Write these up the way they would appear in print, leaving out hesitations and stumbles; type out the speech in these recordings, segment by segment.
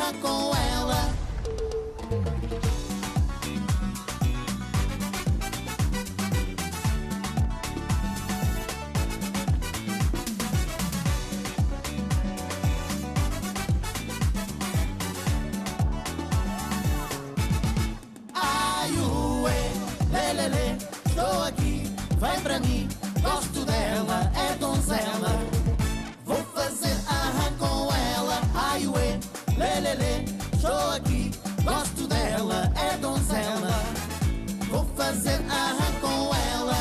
arranco com ela. Ai, ué, lelele, estou aqui, vem para mim, gosto dela, é donzela. Vou fazer arranco com ela. Ai, ué, lelele, estou aqui, gosto dela, é donzela. Vou fazer arranco com ela.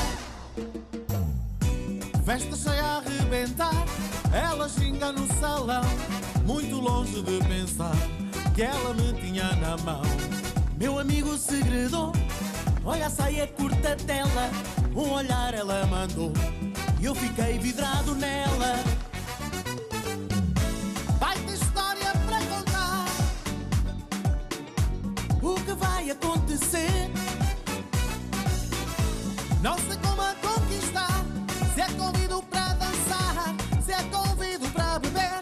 Festa cheia a arrebentar, ela xinga no salão, muito longe de pensar que ela me tinha na mão. Meu amigo segredou, olha a saia curta dela, um olhar ela mandou e eu fiquei vidrado nela. Vai ter história para contar, o que vai acontecer? Não sei como a conquistar, se é convido para dançar, se é convido para beber.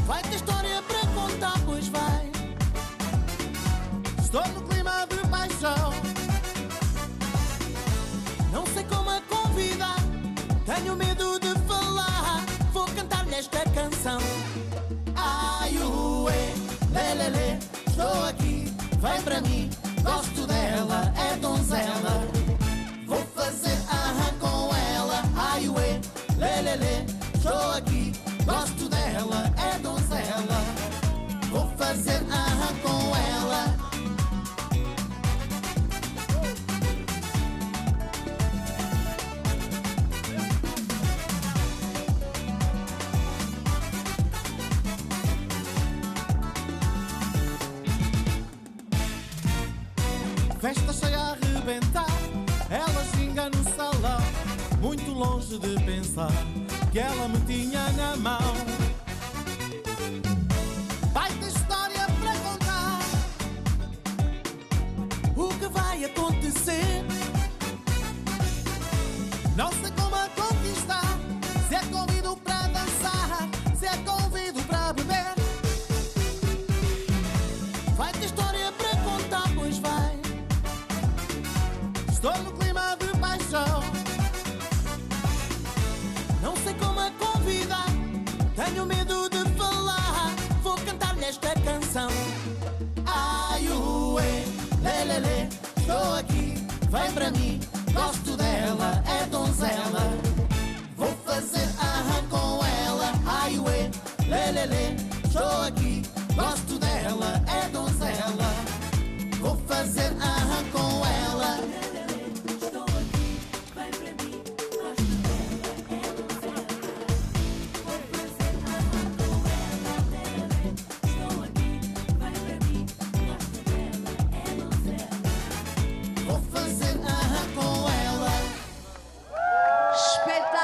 Vai ter história para contar, pois vai. Estou no clima de paixão, não sei como a convidar, tenho medo de falar, vou cantar-lhe esta canção. Ai, ué, lelele, estou aqui, vem para mim, gosto dela, é donzela. Vou fazer arranco com ela. Ai, ué, lelele, estou aqui, gosto dela, é donzela. Vou fazer arranco com ela. Festa cheia a arrebentar, ela xinga no salão, muito longe de pensar que ela me tinha na mão. Vai ter história para contar, o que vai acontecer? Não sei como a conquistar, se é convido para dançar, se é convido para beber. Vai ter história para contar, pois vai. Estou no clima de paixão, não sei como a convidar, tenho medo de falar, vou cantar-lhe esta canção. Ai, ué, lelele, estou aqui, vem para mim, gosto dela, é donzela. Vou fazer arranco com ela. Ai, ué, lelele, estou aqui, gosto dela, é donzela. Vou fazer arranco